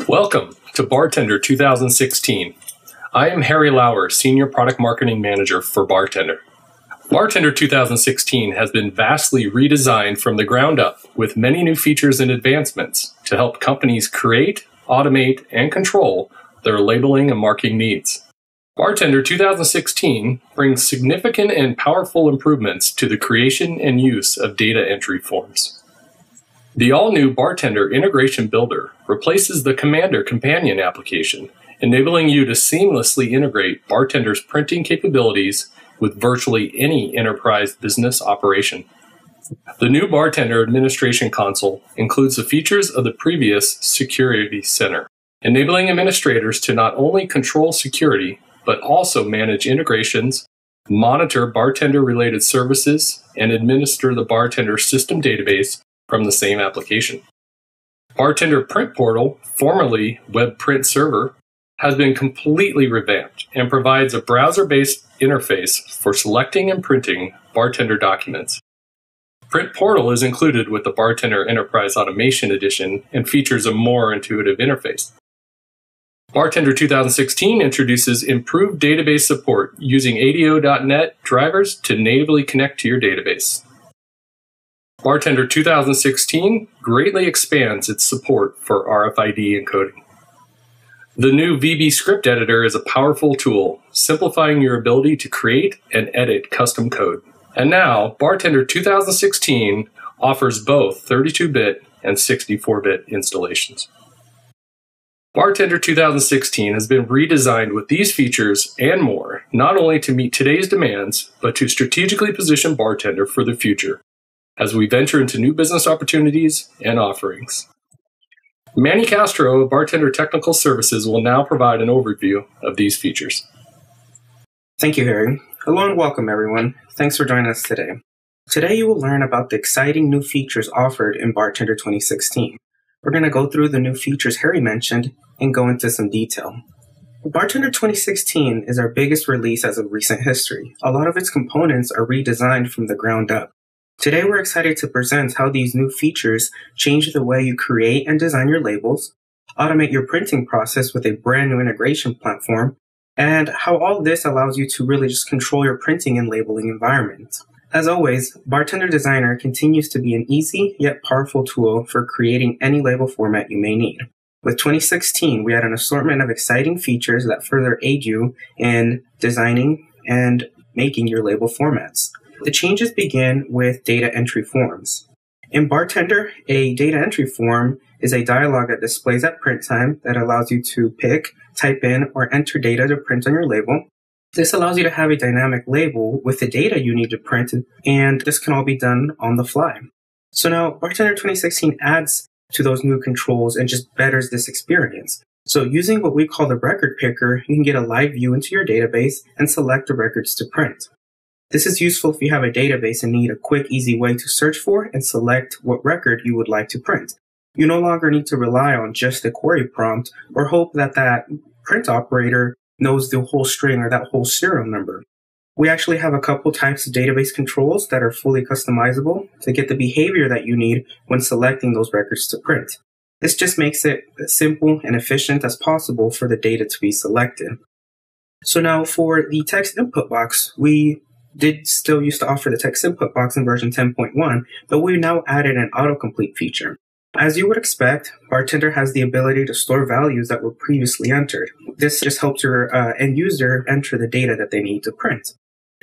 Welcome to BarTender 2016. I am Harry Lauer, Senior Product Marketing Manager for BarTender. BarTender 2016 has been vastly redesigned from the ground up with many new features and advancements to help companies create, automate, and control their labeling and marking needs. BarTender 2016 brings significant and powerful improvements to the creation and use of data entry forms. The all-new BarTender Integration Builder replaces the Commander companion application, enabling you to seamlessly integrate BarTender's printing capabilities with virtually any enterprise business operation. The new BarTender Administration Console includes the features of the previous Security Center, enabling administrators to not only control security, but also manage integrations, monitor BarTender-related services, and administer the BarTender system database from the same application. BarTender Print Portal, formerly Web Print Server, has been completely revamped and provides a browser-based interface for selecting and printing BarTender documents. Print Portal is included with the BarTender Enterprise Automation Edition and features a more intuitive interface. BarTender 2016 introduces improved database support using ADO.NET drivers to natively connect to your database. BarTender 2016 greatly expands its support for RFID encoding. The new VB script editor is a powerful tool, simplifying your ability to create and edit custom code. And now, BarTender 2016 offers both 32-bit and 64-bit installations. BarTender 2016 has been redesigned with these features and more, not only to meet today's demands, but to strategically position BarTender for the future as we venture into new business opportunities and offerings. Manny Castro of BarTender Technical Services will now provide an overview of these features. Thank you, Harry. Hello and welcome, everyone. Thanks for joining us today. Today you will learn about the exciting new features offered in BarTender 2016. We're going to go through the new features Harry mentioned and go into some detail. BarTender 2016 is our biggest release as of recent history. A lot of its components are redesigned from the ground up. Today, we're excited to present how these new features change the way you create and design your labels, automate your printing process with a brand new integration platform, and how all this allows you to really just control your printing and labeling environment. As always, BarTender Designer continues to be an easy yet powerful tool for creating any label format you may need. With 2016, we had an assortment of exciting features that further aid you in designing and making your label formats. The changes begin with data entry forms. In BarTender, a data entry form is a dialog that displays at print time that allows you to pick, type in, or enter data to print on your label. This allows you to have a dynamic label with the data you need to print, and this can all be done on the fly. So now, BarTender 2016 adds to those new controls and just betters this experience. So using what we call the record picker, you can get a live view into your database and select the records to print. This is useful if you have a database and need a quick, easy way to search for and select what record you would like to print. You no longer need to rely on just the query prompt or hope that that print operator knows the whole string or that whole serial number. We actually have a couple types of database controls that are fully customizable to get the behavior that you need when selecting those records to print. This just makes it as simple and efficient as possible for the data to be selected. So now for the text input box, we did still used to offer the text input box in version 10.1, but we now added an autocomplete feature. As you would expect, BarTender has the ability to store values that were previously entered. This just helps your end user enter the data that they need to print.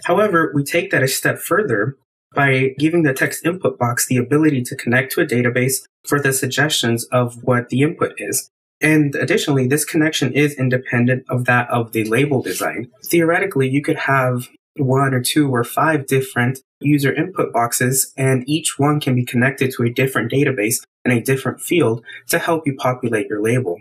However, we take that a step further by giving the text input box the ability to connect to a database for the suggestions of what the input is. And additionally, this connection is independent of that of the label design. Theoretically, you could have 1 or 2 or 5 different user input boxes, and each one can be connected to a different database in a different field to help you populate your label.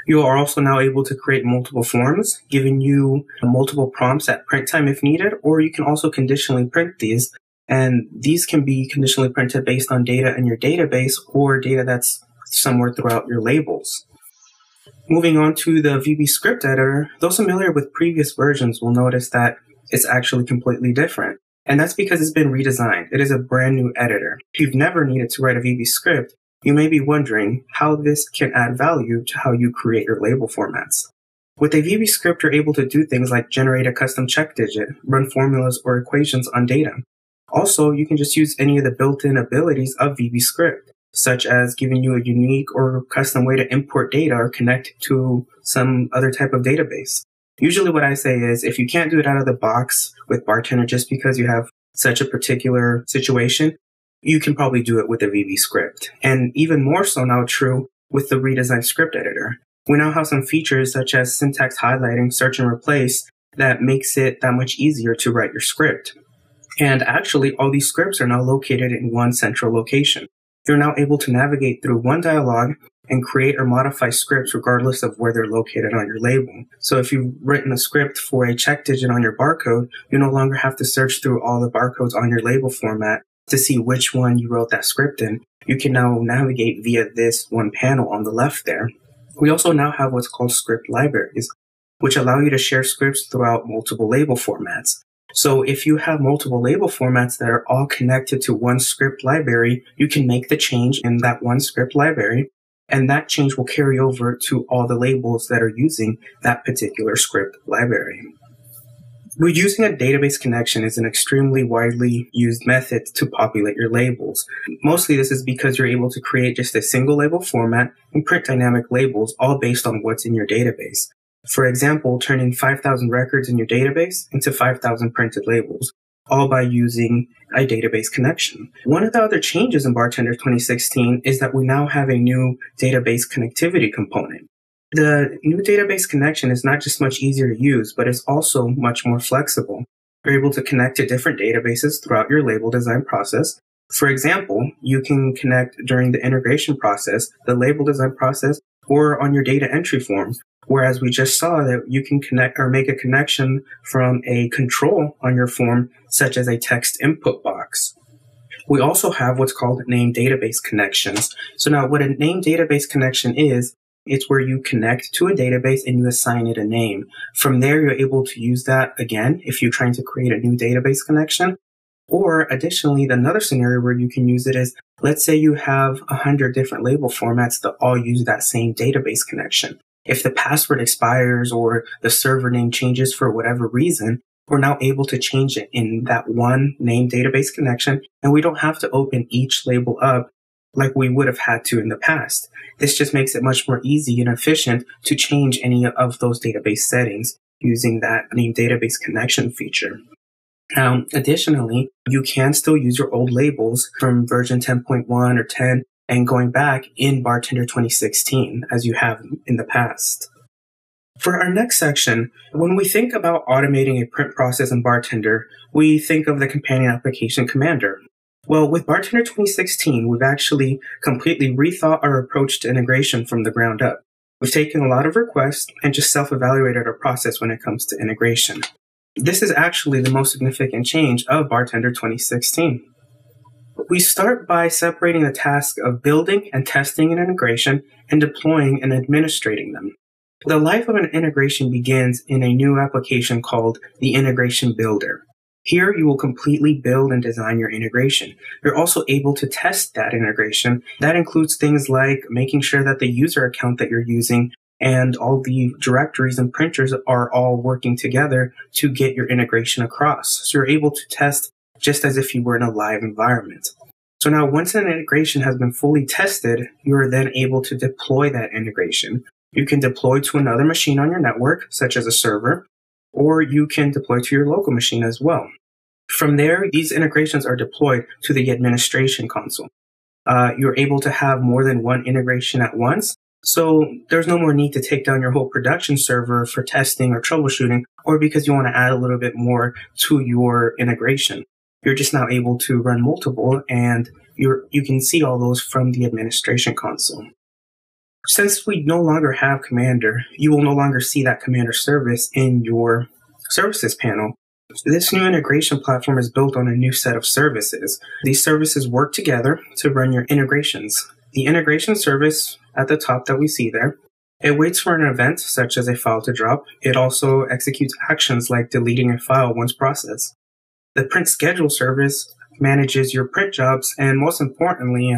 You are also now able to create multiple forms, giving you multiple prompts at print time if needed, or you can also conditionally print these, and these can be conditionally printed based on data in your database or data that's somewhere throughout your labels. Moving on to the VB script editor, those familiar with previous versions will notice that it's actually completely different. And that's because it's been redesigned. It is a brand new editor. If you've never needed to write a VB script, You may be wondering how this can add value to how you create your label formats. With a VB script, you're able to do things like generate a custom check digit, run formulas or equations on data. Also, you can just use any of the built-in abilities of VB script, such as giving you a unique or custom way to import data or connect to some other type of database. Usually what I say is, if you can't do it out of the box with BarTender just because you have such a particular situation, you can probably do it with a VB script. And even more so now true with the redesigned script editor. We now have some features such as syntax highlighting, search and replace that makes it that much easier to write your script. And actually, all these scripts are now located in one central location. You're now able to navigate through one dialog and create or modify scripts regardless of where they're located on your label. So if you've written a script for a check digit on your barcode, you no longer have to search through all the barcodes on your label format to see which one you wrote that script in. You can now navigate via this one panel on the left there. We also now have what's called script libraries, which allow you to share scripts throughout multiple label formats. So if you have multiple label formats that are all connected to one script library, you can make the change in that one script library, and that change will carry over to all the labels that are using that particular script library. Reusing a database connection is an extremely widely used method to populate your labels. Mostly this is because you're able to create just a single label format and print dynamic labels all based on what's in your database. For example, turning 5,000 records in your database into 5,000 printed labels, all by using a database connection. One of the other changes in BarTender 2016 is that we now have a new database connectivity component. The new database connection is not just much easier to use, but it's also much more flexible. You're able to connect to different databases throughout your label design process. For example, you can connect during the integration process, the label design process, or on your data entry form. Whereas we just saw that you can connect or make a connection from a control on your form, such as a text input box. We also have what's called named database connections. So now what a named database connection is, it's where you connect to a database and you assign it a name. From there, you're able to use that again if you're trying to create a new database connection. Or additionally, another scenario where you can use it is, let's say you have 100 different label formats that all use that same database connection. If the password expires or the server name changes for whatever reason, we're now able to change it in that one named database connection, and we don't have to open each label up like we would have had to in the past. This just makes it much more easy and efficient to change any of those database settings using that named database connection feature. Now, additionally, you can still use your old labels from version 10.1 or 10 and going back in BarTender 2016 as you have in the past. For our next section, when we think about automating a print process in BarTender, we think of the companion application Commander. Well, with BarTender 2016, we've actually completely rethought our approach to integration from the ground up. We've taken a lot of requests and just self-evaluated our process when it comes to integration. This is actually the most significant change of BarTender 2016. We start by separating the task of building and testing an integration and deploying and administrating them. The life of an integration begins in a new application called the Integration Builder. Here, you will completely build and design your integration. You're also able to test that integration. That includes things like making sure that the user account that you're using and all the directories and printers are all working together to get your integration across. So you're able to test just as if you were in a live environment. So now once an integration has been fully tested, you are then able to deploy that integration. You can deploy to another machine on your network, such as a server, or you can deploy to your local machine as well. From there, these integrations are deployed to the administration console. You're able to have more than one integration at once, so there's no more need to take down your whole production server for testing or troubleshooting, or because you want to add a little bit more to your integration. You're just now able to run multiple, and you can see all those from the administration console. Since we no longer have Commander, you will no longer see that Commander service in your services panel. This new integration platform is built on a new set of services. These services work together to run your integrations. The integration service at the top that we see there, it waits for an event such as a file to drop. It also executes actions like deleting a file once processed. The print schedule service manages your print jobs, and most importantly,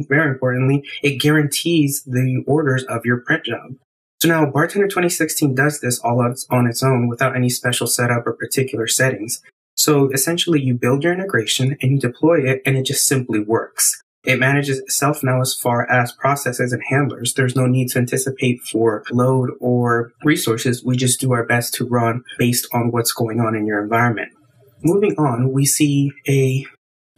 very importantly, it guarantees the orders of your print job. So now BarTender 2016 does this all on its own without any special setup or particular settings. So essentially you build your integration and you deploy it, and it just simply works. It manages itself now as far as processes and handlers. There's no need to anticipate for load or resources. We just do our best to run based on what's going on in your environment. Moving on, we see a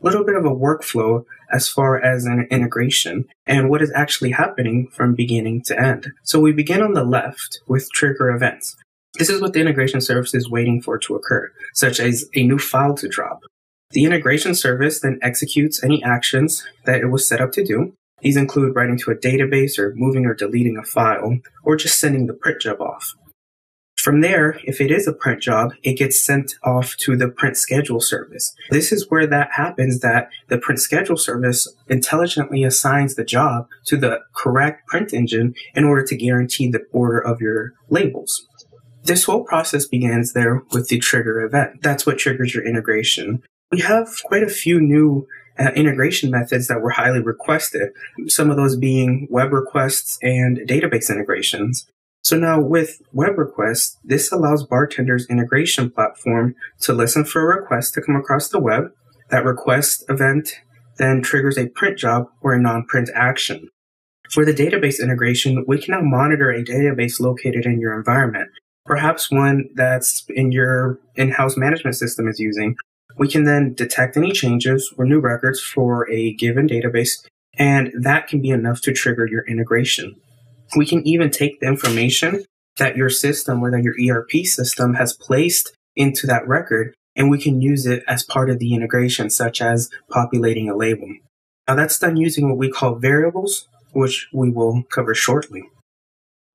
little bit of a workflow as far as an integration and what is actually happening from beginning to end. So we begin on the left with trigger events. This is what the integration service is waiting for to occur, such as a new file to drop. The integration service then executes any actions that it was set up to do. These include writing to a database or moving or deleting a file, or just sending the print job off. From there, if it is a print job, it gets sent off to the print schedule service. This is where that happens, that the print schedule service intelligently assigns the job to the correct print engine in order to guarantee the order of your labels. This whole process begins there with the trigger event. That's what triggers your integration. We have quite a few new integration methods that were highly requested, some of those being web requests and database integrations. So now with web requests, this allows BarTender's integration platform to listen for a request to come across the web. That request event then triggers a print job or a non-print action. For the database integration, we can now monitor a database located in your environment, perhaps one that's in your in-house management system is using. We can then detect any changes or new records for a given database, and that can be enough to trigger your integration. We can even take the information that your system or that your ERP system has placed into that record, and we can use it as part of the integration, such as populating a label. Now that's done using what we call variables, which we will cover shortly.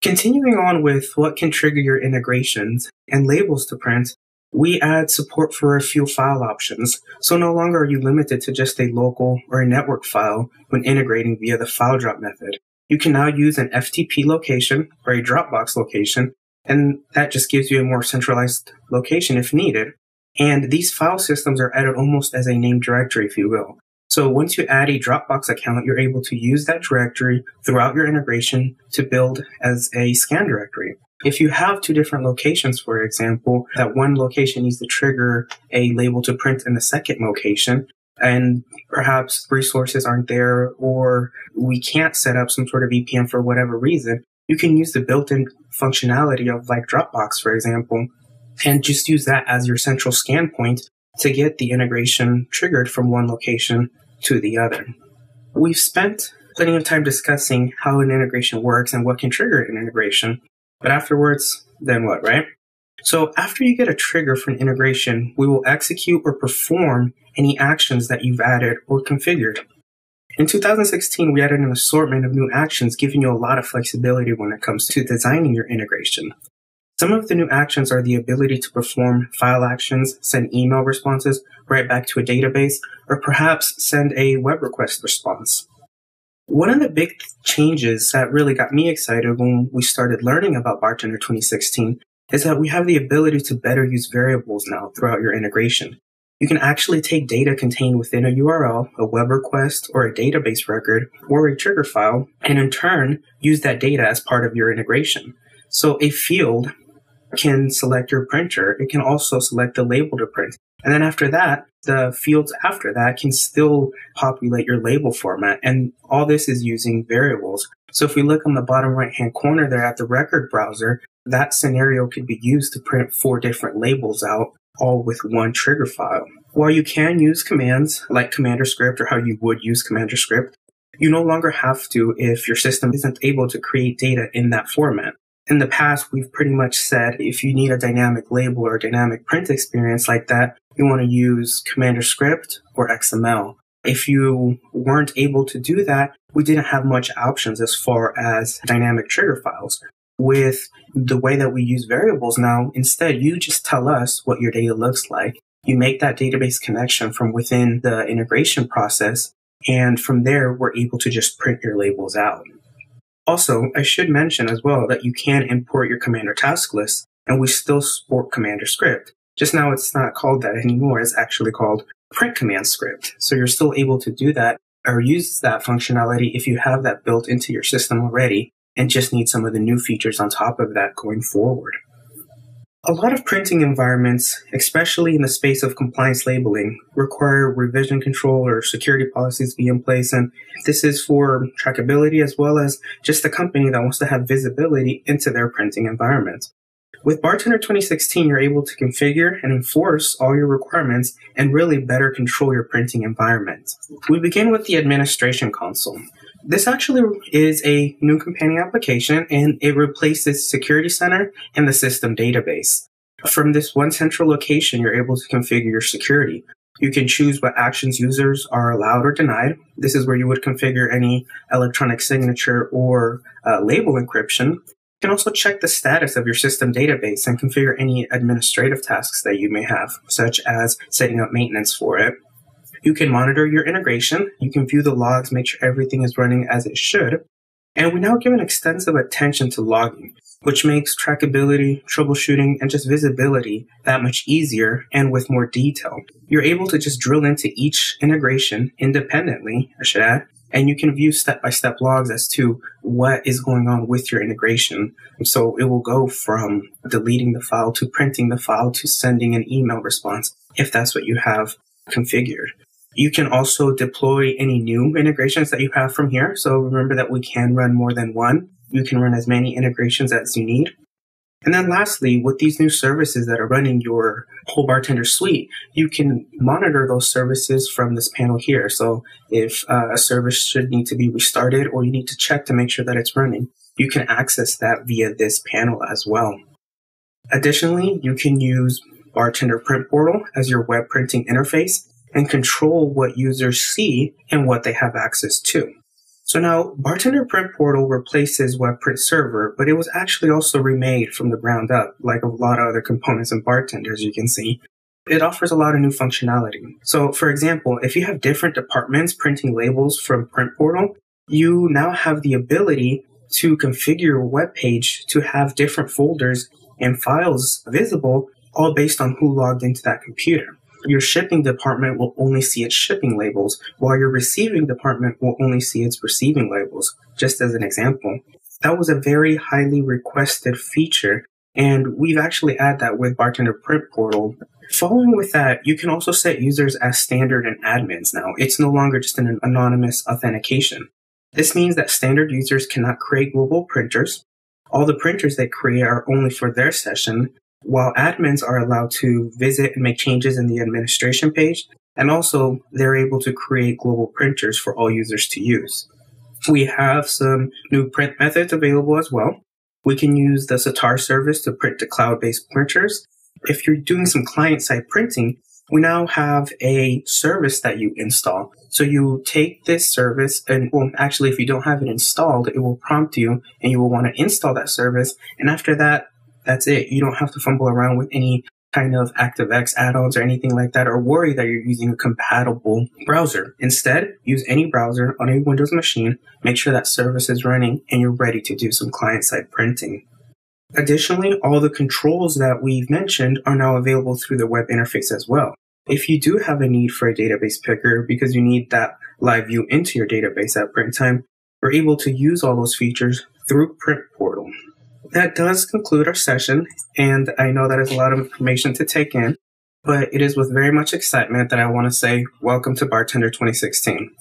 Continuing on with what can trigger your integrations and labels to print, we add support for a few file options, so no longer are you limited to just a local or a network file when integrating via the file drop method. You can now use an FTP location or a Dropbox location, and that just gives you a more centralized location if needed. And these file systems are added almost as a named directory, if you will. So once you add a Dropbox account, you're able to use that directory throughout your integration to build as a scan directory. If you have two different locations, for example, that one location needs to trigger a label to print in the second location, and perhaps resources aren't there, or we can't set up some sort of VPN for whatever reason, you can use the built-in functionality of like Dropbox, for example, and just use that as your central scan point to get the integration triggered from one location to the other. We've spent plenty of time discussing how an integration works and what can trigger an integration. But afterwards, then what, right? So after you get a trigger for an integration, we will execute or perform any actions that you've added or configured. In 2016, we added an assortment of new actions, giving you a lot of flexibility when it comes to designing your integration. Some of the new actions are the ability to perform file actions, send email responses, write back to a database, or perhaps send a web request response. One of the big changes that really got me excited when we started learning about BarTender 2016 is that we have the ability to better use variables now throughout your integration. You can actually take data contained within a URL, a web request, or a database record, or a trigger file, and in turn, use that data as part of your integration. So a field can select your printer. It can also select the label to print. And then after that, the fields after that can still populate your label format. And all this is using variables. So if we look on the bottom right-hand corner there at the record browser, that scenario could be used to print 4 different labels out, all with one trigger file. While you can use commands like Commander Script or how you would use Commander Script, you no longer have to if your system isn't able to create data in that format. In the past, we've pretty much said if you need a dynamic label or a dynamic print experience like that, you want to use Commander Script or XML. If you weren't able to do that, we didn't have much options as far as dynamic trigger files. With the way that we use variables now, instead, you just tell us what your data looks like. You make that database connection from within the integration process, and from there, we're able to just print your labels out. Also, I should mention as well that you can import your Commander task list, and we still support Commander Script. Just now it's not called that anymore, it's actually called print command script. So you're still able to do that or use that functionality if you have that built into your system already and just need some of the new features on top of that going forward. A lot of printing environments, especially in the space of compliance labeling, require revision control or security policies to be in place. And this is for trackability as well as just the company that wants to have visibility into their printing environment. With BarTender 2016, you're able to configure and enforce all your requirements and really better control your printing environment. We begin with the administration console. This actually is a new companion application, and it replaces Security Center and the system database. From this one central location, you're able to configure your security. You can choose what actions users are allowed or denied. This is where you would configure any electronic signature or label encryption. You can also check the status of your system database and configure any administrative tasks that you may have, such as setting up maintenance for it. You can monitor your integration. You can view the logs, make sure everything is running as it should. And we now give an extensive attention to logging, which makes trackability, troubleshooting, and just visibility that much easier and with more detail. You're able to just drill into each integration independently, I should add, and you can view step-by-step logs as to what is going on with your integration. So it will go from deleting the file to printing the file to sending an email response if that's what you have configured. You can also deploy any new integrations that you have from here. So remember that we can run more than one. You can run as many integrations as you need. And then lastly, with these new services that are running your whole BarTender suite, you can monitor those services from this panel here. So if a service should need to be restarted or you need to check to make sure that it's running, you can access that via this panel as well. Additionally, you can use BarTender Print Portal as your web printing interface and control what users see and what they have access to. So now, BarTender Print Portal replaces Web Print Server, but it was actually also remade from the ground up, like a lot of other components in BarTender, as you can see. It offers a lot of new functionality. So, for example, if you have different departments printing labels from Print Portal, you now have the ability to configure your web page to have different folders and files visible, all based on who logged into that computer. Your shipping department will only see its shipping labels, while your receiving department will only see its receiving labels, just as an example. That was a very highly requested feature, and we've actually added that with BarTender Print Portal. Following with that, you can also set users as standard and admins now. It's no longer just an anonymous authentication. This means that standard users cannot create global printers. All the printers they create are only for their session, while admins are allowed to visit and make changes in the administration page, and also they're able to create global printers for all users to use. We have some new print methods available as well. We can use the Sitar service to print to cloud-based printers. If you're doing some client-side printing, we now have a service that you install. So you take this service and, well, actually, if you don't have it installed, it will prompt you and you will want to install that service. And after that, that's it. You don't have to fumble around with any kind of ActiveX add-ons or anything like that, or worry that you're using a compatible browser. Instead, use any browser on a Windows machine, make sure that service is running, and you're ready to do some client-side printing. Additionally, all the controls that we've mentioned are now available through the web interface as well. If you do have a need for a database picker because you need that live view into your database at print time, we're able to use all those features through Print Portal. That does conclude our session, and I know that is a lot of information to take in, but it is with very much excitement that I want to say welcome to BarTender 2016.